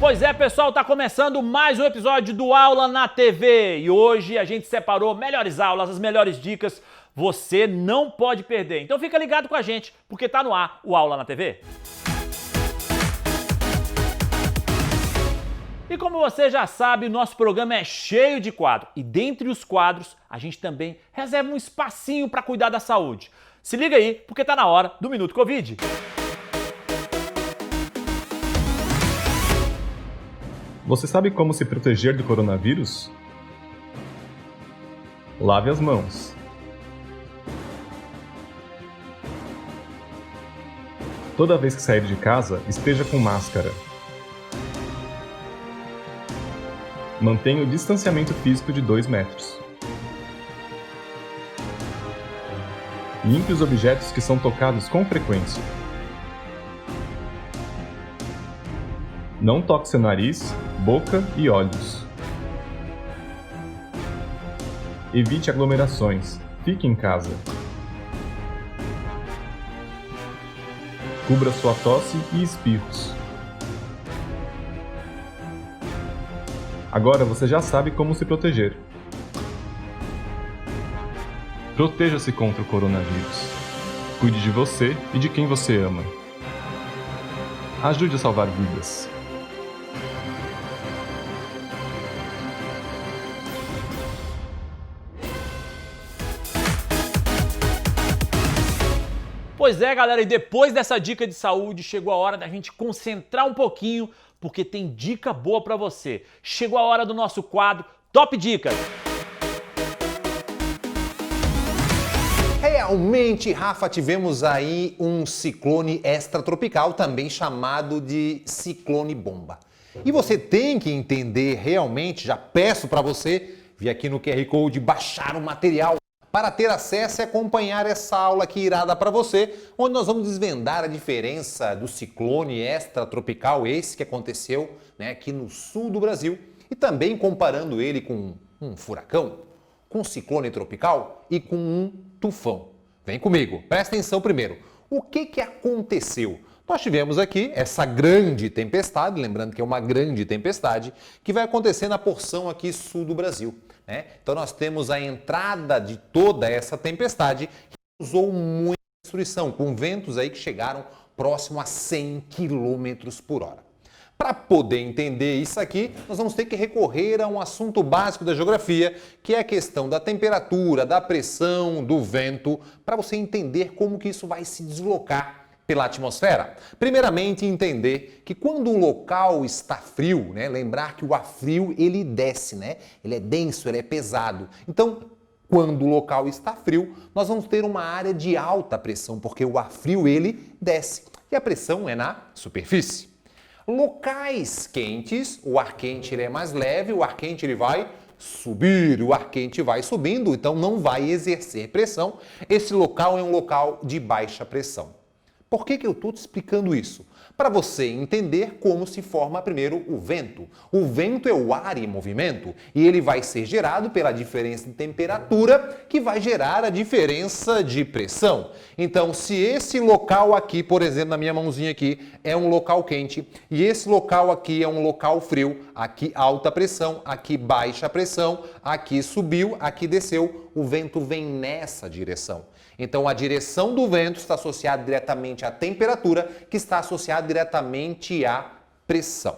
Pois é, pessoal, tá começando mais um episódio do Aula na TV e hoje a gente separou melhores aulas, as melhores dicas, você não pode perder. Então fica ligado com a gente, porque tá no ar o Aula na TV. E como você já sabe, o nosso programa é cheio de quadros e dentre os quadros a gente também reserva um espacinho para cuidar da saúde. Se liga aí, porque tá na hora do Minuto Covid. Você sabe como se proteger do coronavírus? Lave as mãos. Toda vez que sair de casa, esteja com máscara. Mantenha o distanciamento físico de 2 metros. Limpe os objetos que são tocados com frequência. Não toque seu nariz, boca e olhos. Evite aglomerações. Fique em casa. Cubra sua tosse e espirros. Agora você já sabe como se proteger. Proteja-se contra o coronavírus. Cuide de você e de quem você ama. Ajude a salvar vidas. Pois é, galera, e depois dessa dica de saúde, chegou a hora da gente concentrar um pouquinho, porque tem dica boa pra você. Chegou a hora do nosso quadro Top Dicas. Realmente, Rafa, tivemos aí um ciclone extratropical, também chamado de ciclone bomba. E você tem que entender realmente, já peço para você vir aqui no QR Code, baixar o material para ter acesso e acompanhar essa aula aqui irada para você, onde nós vamos desvendar a diferença do ciclone extratropical, esse que aconteceu, né, aqui no sul do Brasil, e também comparando ele com um furacão, com um ciclone tropical e com um tufão. Vem comigo, presta atenção primeiro. O que aconteceu? Nós tivemos aqui essa grande tempestade, lembrando que é uma grande tempestade, que vai acontecer na porção aqui sul do Brasil, né? Então nós temos a entrada de toda essa tempestade que causou muita destruição, com ventos aí que chegaram próximo a 100 km por hora. Para poder entender isso aqui, nós vamos ter que recorrer a um assunto básico da geografia, que é a questão da temperatura, da pressão, do vento, para você entender como que isso vai se deslocar pela atmosfera. Primeiramente, entender que quando um local está frio, né, lembrar que o ar frio ele desce, né? Ele é denso, ele é pesado. Então, quando o local está frio, nós vamos ter uma área de alta pressão, porque o ar frio ele desce e a pressão é na superfície. Locais quentes, o ar quente ele é mais leve, o ar quente ele vai subir, o ar quente vai subindo, então não vai exercer pressão. Esse local é um local de baixa pressão. Por que eu estou te explicando isso? Para você entender como se forma primeiro o vento. O vento é o ar em movimento e ele vai ser gerado pela diferença de temperatura que vai gerar a diferença de pressão. Então, se esse local aqui, por exemplo, na minha mãozinha aqui, é um local quente e esse local aqui é um local frio, aqui alta pressão, aqui baixa pressão, aqui subiu, aqui desceu, o vento vem nessa direção. Então, a direção do vento está associada diretamente à temperatura, que está associada diretamente à pressão.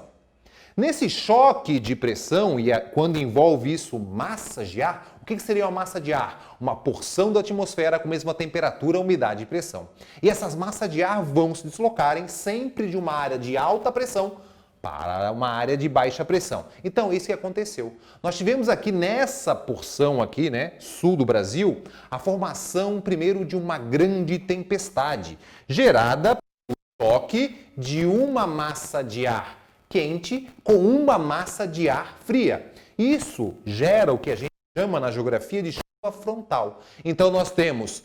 Nesse choque de pressão, e quando envolve isso massas de ar, o que seria uma massa de ar? Uma porção da atmosfera com a mesma temperatura, umidade e pressão. E essas massas de ar vão se deslocarem sempre de uma área de alta pressão para uma área de baixa pressão. Então, isso que aconteceu. Nós tivemos aqui nessa porção aqui, né, sul do Brasil, a formação primeiro de uma grande tempestade, gerada pelo choque de uma massa de ar quente com uma massa de ar fria. Isso gera o que a gente chama na geografia de chuva frontal. Então, nós temos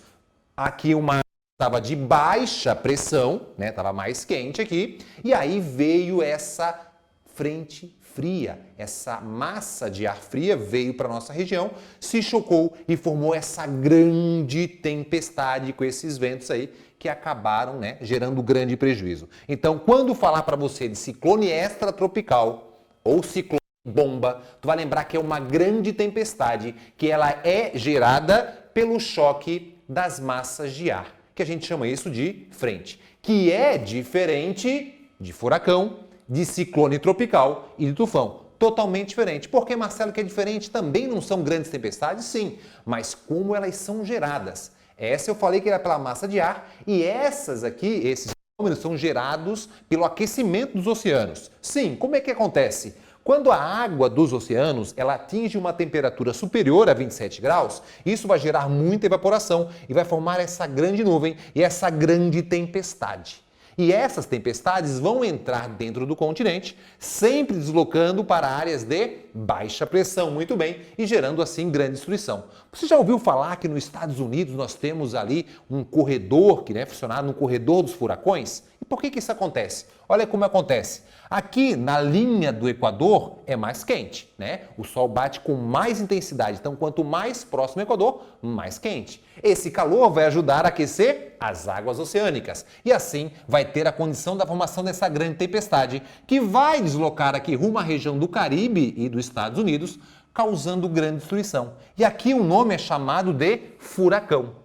aqui uma estava de baixa pressão, né? Estava mais quente aqui, e aí veio essa frente fria. Essa massa de ar fria veio para a nossa região, se chocou e formou essa grande tempestade com esses ventos aí que acabaram, né, gerando grande prejuízo. Então, quando falar para você de ciclone extratropical ou ciclone bomba, tu vai lembrar que é uma grande tempestade que ela é gerada pelo choque das massas de ar, que a gente chama isso de frente, que é diferente de furacão, de ciclone tropical e de tufão. Totalmente diferente. Por que, Marcelo, que é diferente? Também não são grandes tempestades? Sim, mas como elas são geradas? Essa eu falei que era pela massa de ar e essas aqui, esses fenômenos são gerados pelo aquecimento dos oceanos. Sim, como é que acontece? Quando a água dos oceanos ela atinge uma temperatura superior a 27 graus, isso vai gerar muita evaporação e vai formar essa grande nuvem e essa grande tempestade. E essas tempestades vão entrar dentro do continente, sempre deslocando para áreas de baixa pressão, muito bem, e gerando assim grande destruição. Você já ouviu falar que nos Estados Unidos nós temos ali um corredor, que é funcionado no corredor dos furacões? E por que isso acontece? Olha como acontece. Aqui na linha do Equador é mais quente, né? O sol bate com mais intensidade, então quanto mais próximo do Equador, mais quente. Esse calor vai ajudar a aquecer as águas oceânicas e assim vai ter a condição da formação dessa grande tempestade que vai deslocar aqui rumo à região do Caribe e dos Estados Unidos, causando grande destruição. E aqui o nome é chamado de furacão.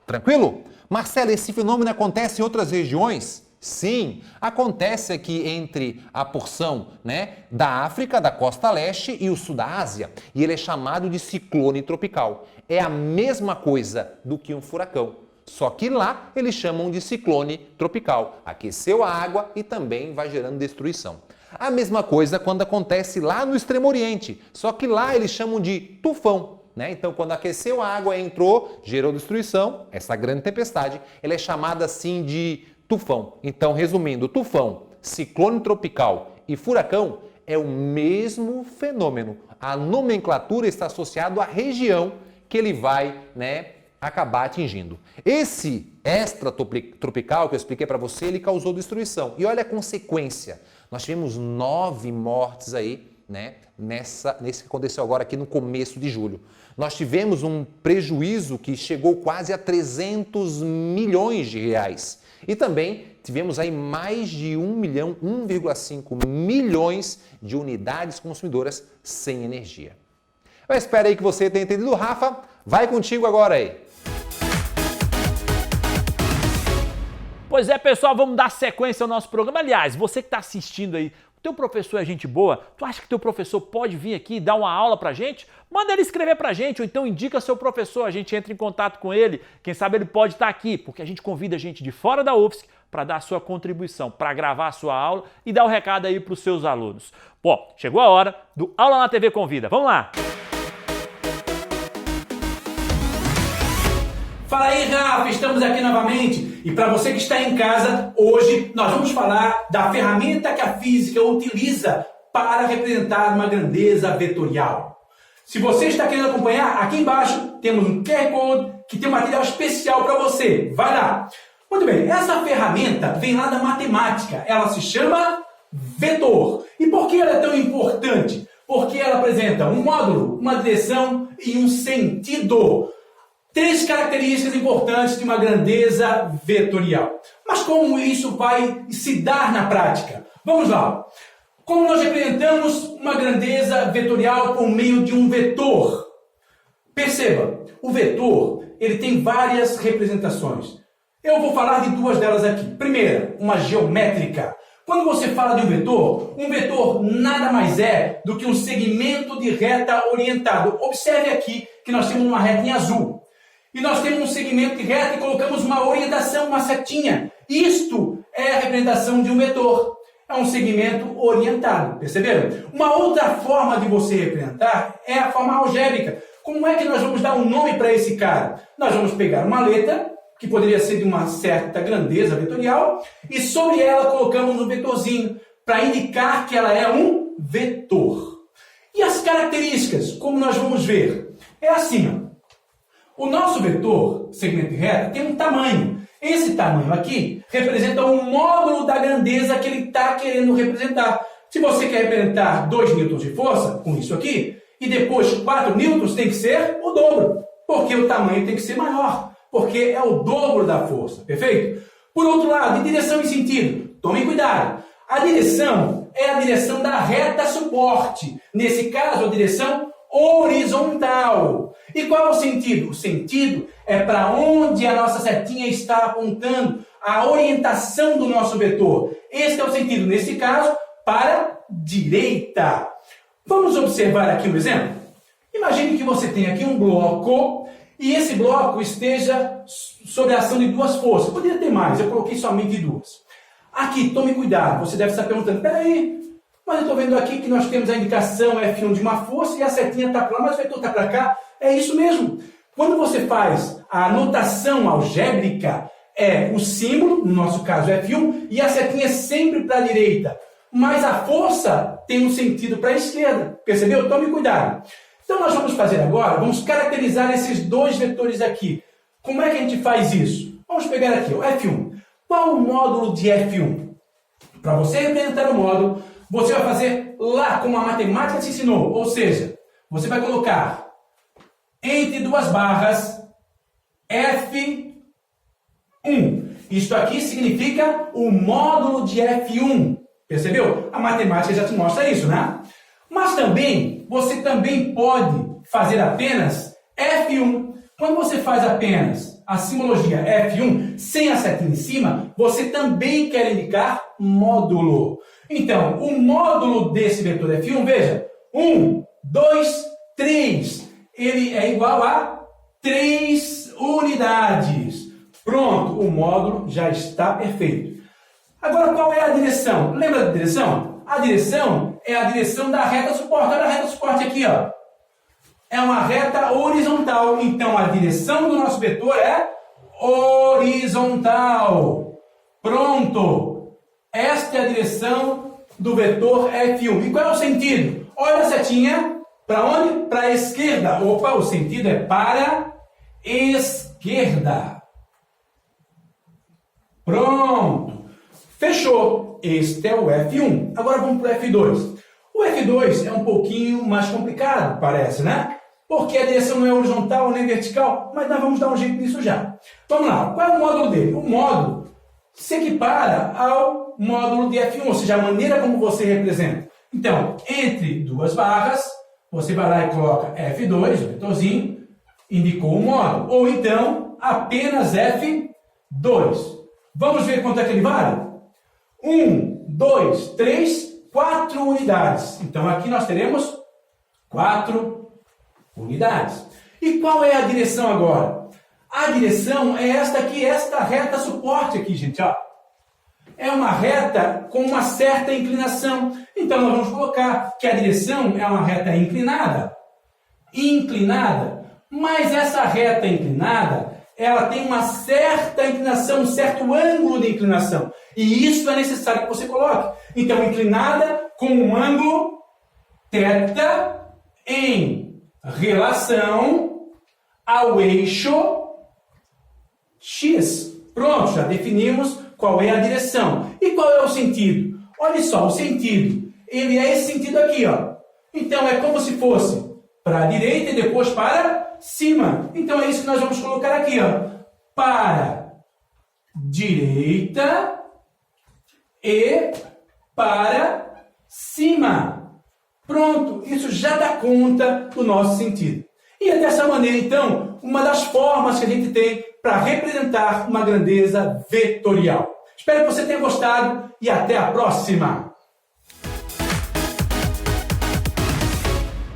Tranquilo? Marcelo, esse fenômeno acontece em outras regiões? Sim, acontece aqui entre a porção, né, da África, da costa leste e o sul da Ásia. E ele é chamado de ciclone tropical. É a mesma coisa do que um furacão. Só que lá eles chamam de ciclone tropical. Aqueceu a água e também vai gerando destruição. A mesma coisa quando acontece lá no Extremo Oriente. Só que lá eles chamam de tufão. Né? Então, quando aqueceu a água, entrou, gerou destruição, essa grande tempestade, ela é chamada assim de tufão. Então, resumindo, tufão, ciclone tropical e furacão é o mesmo fenômeno. A nomenclatura está associada à região que ele vai, né, acabar atingindo. Esse extratropical que eu expliquei para você, ele causou destruição. E olha a consequência. Nós tivemos 9 mortes aí, né, nesse que aconteceu agora aqui no começo de julho. Nós tivemos um prejuízo que chegou quase a 300 milhões de reais. E também tivemos aí mais de 1,5 milhões de unidades consumidoras sem energia. Eu espero aí que você tenha entendido, Rafa. Vai contigo agora aí. Pois é, pessoal, vamos dar sequência ao nosso programa. Aliás, você que está assistindo aí, o teu professor é gente boa? Tu acha que teu professor pode vir aqui e dar uma aula pra gente? Manda ele escrever pra gente, ou então indica seu professor, a gente entra em contato com ele. Quem sabe ele pode estar aqui, porque a gente convida gente de fora da UFSC para dar a sua contribuição, para gravar a sua aula e dar o recado aí para os seus alunos. Pô, chegou a hora do Aula na TV Convida. Vamos lá! Fala aí, Rafa, estamos aqui novamente. E para você que está em casa, hoje nós vamos falar da ferramenta que a física utiliza para representar uma grandeza vetorial. Se você está querendo acompanhar, aqui embaixo temos um QR Code que tem um material especial para você. Vai lá! Muito bem, essa ferramenta vem lá da matemática. Ela se chama vetor. E por que ela é tão importante? Porque ela apresenta um módulo, uma direção e um sentido. 3 características importantes de uma grandeza vetorial. Mas como isso vai se dar na prática? Vamos lá. Como nós representamos uma grandeza vetorial por meio de um vetor? Perceba, o vetor ele tem várias representações. Eu vou falar de 2 delas aqui. Primeira, uma geométrica. Quando você fala de um vetor nada mais é do que um segmento de reta orientado. Observe aqui que nós temos uma reta em azul. E nós temos um segmento de reta e colocamos uma orientação, uma setinha. Isto é a representação de um vetor. É um segmento orientado, perceberam? Uma outra forma de você representar é a forma algébrica. Como é que nós vamos dar um nome para esse cara? Nós vamos pegar uma letra, que poderia ser de uma certa grandeza vetorial, e sobre ela colocamos um vetorzinho, para indicar que ela é um vetor. E as características, como nós vamos ver? É assim, ó. O nosso vetor, segmento de reta, tem um tamanho. Esse tamanho aqui representa um módulo da grandeza que ele está querendo representar. Se você quer representar 2 newtons de força, com isso aqui, e depois 4 newtons, tem que ser o dobro, porque o tamanho tem que ser maior, porque é o dobro da força, perfeito? Por outro lado, de direção e sentido, tomem cuidado. A direção é a direção da reta suporte, nesse caso a direção horizontal. E qual é o sentido? O sentido é para onde a nossa setinha está apontando, a orientação do nosso vetor. Esse é o sentido, nesse caso, para a direita. Vamos observar aqui um exemplo? Imagine que você tem aqui um bloco e esse bloco esteja sob a ação de 2 forças. Poderia ter mais, eu coloquei somente 2. Aqui, tome cuidado, você deve estar perguntando, peraí, mas eu estou vendo aqui que nós temos a indicação F1 de uma força e a setinha está para lá, mas o vetor está para cá. É isso mesmo. Quando você faz a notação algébrica, é o símbolo, no nosso caso F1, e a setinha é sempre para a direita. Mas a força tem um sentido para a esquerda. Percebeu? Tome cuidado. Então nós vamos fazer agora, vamos caracterizar esses 2 vetores aqui. Como é que a gente faz isso? Vamos pegar aqui, o F1. Qual o módulo de F1? Para você representar o módulo, você vai fazer lá como a matemática te ensinou. Ou seja, você vai colocar entre 2 barras F1. Isto aqui significa o módulo de F1. Percebeu? A matemática já te mostra isso, né? Mas também, você também pode fazer apenas F1. Quando você faz apenas a simbologia F1, sem a setinha em cima, você também quer indicar módulo. Então, o módulo desse vetor F1, veja, 1, 2, 3. Ele é igual a 3 unidades. Pronto, o módulo já está perfeito. Agora, qual é a direção? Lembra da direção? A direção é a direção da reta suporte. Olha a reta suporte aqui, ó. É uma reta horizontal. Então, a direção do nosso vetor é horizontal. Pronto. Esta é a direção do vetor F1. E qual é o sentido? Olha a setinha. Para onde? Para a esquerda. Opa, o sentido é para esquerda. Pronto. Fechou. Este é o F1. Agora vamos para o F2. O F2 é um pouquinho mais complicado, parece, né? Porque a direção não é horizontal nem vertical, mas nós vamos dar um jeito nisso já. Vamos lá. Qual é o módulo dele? O módulo se equipara ao módulo de F1, ou seja, a maneira como você representa. Então, entre 2 barras, você vai lá e coloca F2, o vetorzinho, indicou o módulo. Ou então, apenas F2. Vamos ver quanto é que ele vale? 1, 2, 3, 4 unidades. Então, aqui nós teremos 4 unidades. E qual é a direção agora? A direção é esta aqui, esta reta suporte aqui, gente, ó. É uma reta com uma certa inclinação. Então, nós vamos colocar que a direção é uma reta inclinada. Inclinada. Mas essa reta inclinada, ela tem uma certa inclinação, um certo ângulo de inclinação. E isso é necessário que você coloque. Então, inclinada com um ângulo θ em relação ao eixo X. Pronto, já definimos qual é a direção. E qual é o sentido? Olha só, o sentido. Ele é esse sentido aqui, ó. Então, é como se fosse para a direita e depois para cima. Então, é isso que nós vamos colocar aqui, ó. Para direita e para cima. Pronto, isso já dá conta do nosso sentido. E é dessa maneira, então, uma das formas que a gente tem para representar uma grandeza vetorial. Espero que você tenha gostado e até a próxima!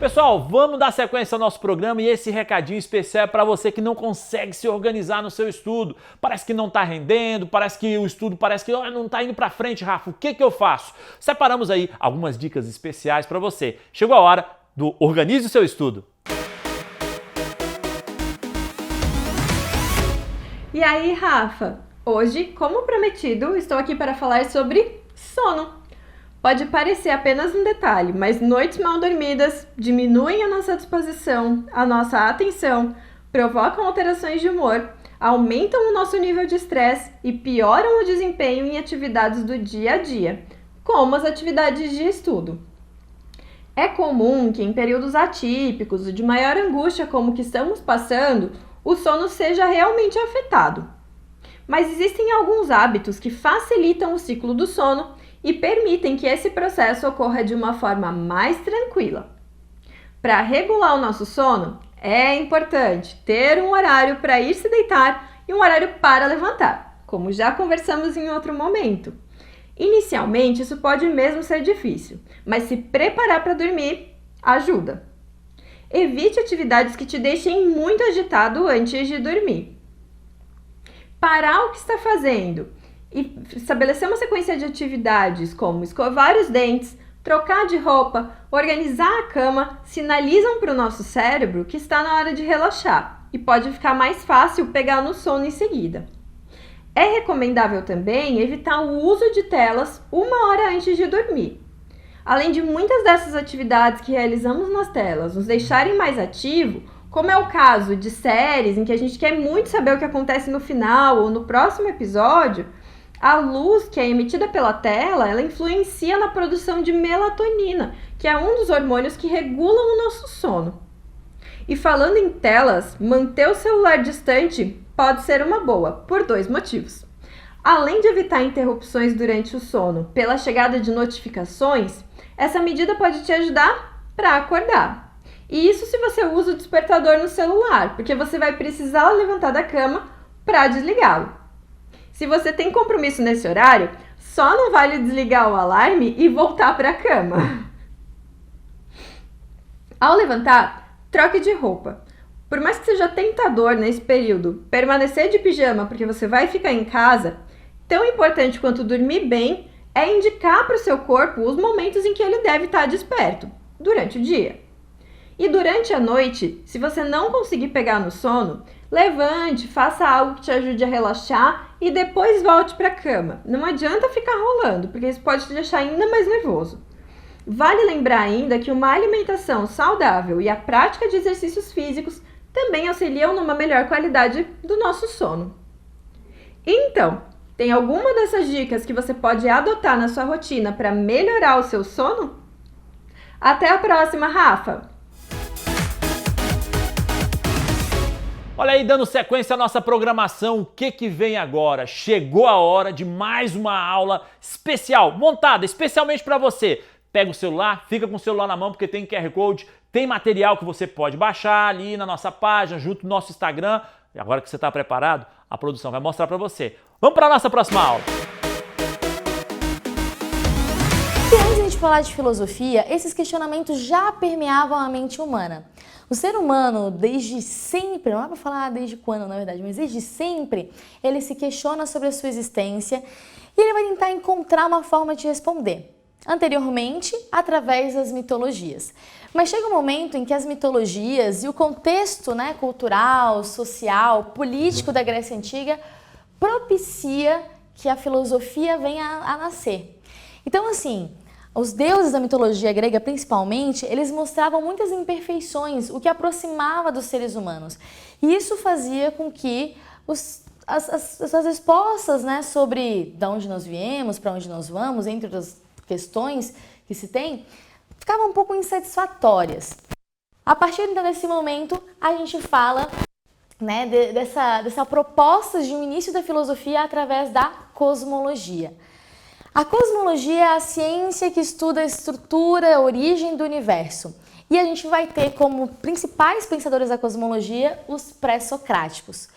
Pessoal, vamos dar sequência ao nosso programa e esse recadinho especial é para você que não consegue se organizar no seu estudo. Parece que não está rendendo, parece que o estudo não está indo para frente, Rafa. O que eu faço? Separamos aí algumas dicas especiais para você. Chegou a hora do Organize o Seu Estudo. E aí, Rafa? Hoje, como prometido, estou aqui para falar sobre sono. Pode parecer apenas um detalhe, mas noites mal dormidas diminuem a nossa disposição, a nossa atenção, provocam alterações de humor, aumentam o nosso nível de estresse e pioram o desempenho em atividades do dia a dia. como as atividades de estudo. É comum que em períodos atípicos ou de maior angústia como o que estamos passando, o sono seja realmente afetado. Mas existem alguns hábitos que facilitam o ciclo do sono e permitem que esse processo ocorra de uma forma mais tranquila. Para regular o nosso sono, é importante ter um horário para ir se deitar e um horário para levantar, como já conversamos em outro momento. Inicialmente, isso pode mesmo ser difícil, mas se preparar para dormir ajuda. Evite atividades que te deixem muito agitado antes de dormir. Parar o que está fazendo e estabelecer uma sequência de atividades como escovar os dentes, trocar de roupa, organizar a cama, sinalizam para o nosso cérebro que está na hora de relaxar e pode ficar mais fácil pegar no sono em seguida. É recomendável também evitar o uso de telas 1 hora antes de dormir. Além de muitas dessas atividades que realizamos nas telas nos deixarem mais ativo, como é o caso de séries em que a gente quer muito saber o que acontece no final ou no próximo episódio, a luz que é emitida pela tela, ela influencia na produção de melatonina, que é um dos hormônios que regulam o nosso sono. E falando em telas, manter o celular distante pode ser uma boa, por 2 motivos. Além de evitar interrupções durante o sono pela chegada de notificações, essa medida pode te ajudar para acordar. E isso se você usa o despertador no celular, porque você vai precisar levantar da cama para desligá-lo. Se você tem compromisso nesse horário, só não vale desligar o alarme e voltar para a cama. Ao levantar, troque de roupa. Por mais que seja tentador nesse período permanecer de pijama porque você vai ficar em casa, tão importante quanto dormir bem é indicar para o seu corpo os momentos em que ele deve estar desperto, durante o dia. E durante a noite, se você não conseguir pegar no sono, levante, faça algo que te ajude a relaxar e depois volte para a cama. Não adianta ficar rolando, porque isso pode te deixar ainda mais nervoso. Vale lembrar ainda que uma alimentação saudável e a prática de exercícios físicos também auxiliam numa melhor qualidade do nosso sono. Então, tem alguma dessas dicas que você pode adotar na sua rotina para melhorar o seu sono? Até a próxima, Rafa! Olha aí, dando sequência à nossa programação, o que vem agora? Chegou a hora de mais uma aula especial, montada especialmente para você. Pega o celular, fica com o celular na mão porque tem QR Code, tem material que você pode baixar ali na nossa página, junto no nosso Instagram. E agora que você está preparado, a produção vai mostrar para você. Vamos para a nossa próxima aula. E antes de a gente falar de filosofia, esses questionamentos já permeavam a mente humana. O ser humano, desde sempre, não é para falar desde quando, na verdade, mas desde sempre, ele se questiona sobre a sua existência e ele vai tentar encontrar uma forma de responder. Anteriormente, através das mitologias. Mas chega um momento em que as mitologias e o contexto, cultural, social, político da Grécia Antiga propicia que a filosofia venha a nascer. Então, assim, os deuses da mitologia grega, principalmente, eles mostravam muitas imperfeições, o que aproximava dos seres humanos. E isso fazia com que as respostas, sobre de onde nós viemos, para onde nós vamos, entre outras questões que se tem, ficavam um pouco insatisfatórias. A partir então desse momento, a gente fala dessa proposta de um início da filosofia através da cosmologia. A cosmologia é a ciência que estuda a estrutura, a origem do universo. E a gente vai ter como principais pensadores da cosmologia os pré-socráticos.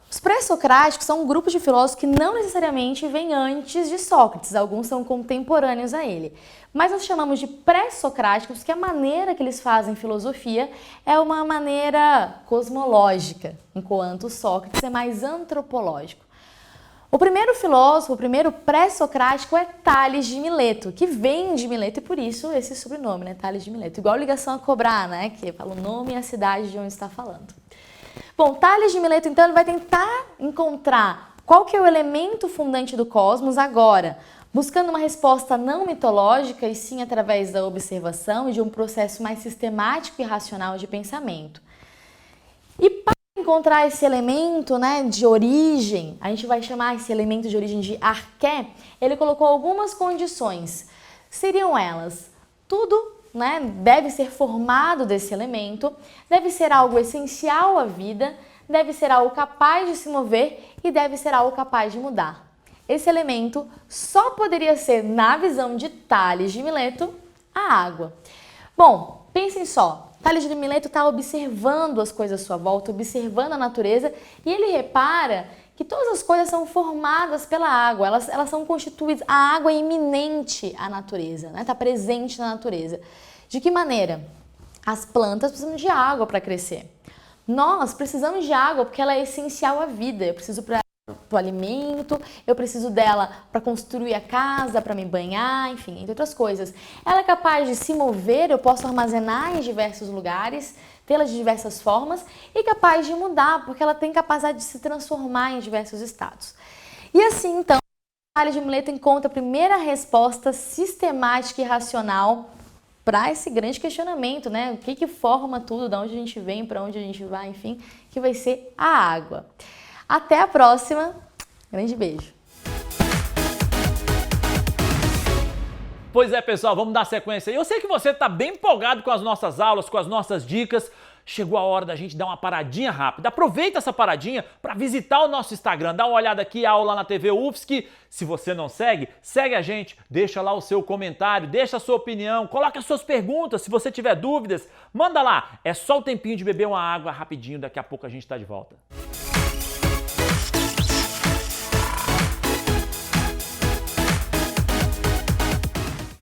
Os pré-socráticos são um grupo de filósofos que não necessariamente vêm antes de Sócrates, alguns são contemporâneos a ele. Mas nós chamamos de pré-socráticos porque a maneira que eles fazem filosofia é uma maneira cosmológica, enquanto Sócrates é mais antropológico. O primeiro filósofo, o primeiro pré-socrático é Tales de Mileto, que vem de Mileto e por isso esse sobrenome, Tales de Mileto. Igual ligação a cobrar, que fala o nome e a cidade de onde está falando. Bom, Tales de Mileto, então, ele vai tentar encontrar qual que é o elemento fundante do cosmos agora, buscando uma resposta não mitológica e sim através da observação e de um processo mais sistemático e racional de pensamento. E para Encontrar esse elemento, né, de origem, a gente vai chamar esse elemento de origem de arqué, ele colocou algumas condições. Seriam elas, tudo, né, deve ser formado desse elemento, deve ser algo essencial à vida, deve ser algo capaz de se mover e deve ser algo capaz de mudar. Esse elemento só poderia ser, na visão de Tales de Mileto, a água. Bom, pensem só. Tales de Mileto está observando as coisas à sua volta, observando a natureza, e ele repara que todas as coisas são formadas pela água, elas são constituídas, a água é iminente à natureza, né? Está presente na natureza. De que maneira? As plantas precisam de água para crescer. Nós precisamos de água porque ela é essencial à vida, eu preciso para o alimento, eu preciso dela para construir a casa, para me banhar, enfim, entre outras coisas. Ela é capaz de se mover, eu posso armazenar em diversos lugares, tê-la de diversas formas e capaz de mudar, porque ela tem capacidade de se transformar em diversos estados. E assim, então, Tales de Mileto encontra a primeira resposta sistemática e racional para esse grande questionamento, né? O que forma tudo, de onde a gente vem, para onde a gente vai, enfim, que vai ser a água. Até a próxima. Grande beijo. Pois é, pessoal, vamos dar sequência aí. Eu sei que você está bem empolgado com as nossas aulas, com as nossas dicas. Chegou a hora da gente dar uma paradinha rápida. Aproveita essa paradinha para visitar o nosso Instagram. Dá uma olhada aqui, Aula na TV UFSC. Se você não segue, segue a gente. Deixa lá o seu comentário, deixa a sua opinião, coloca as suas perguntas. Se você tiver dúvidas, manda lá. É só o tempinho de beber uma água rapidinho. Daqui a pouco a gente está de volta.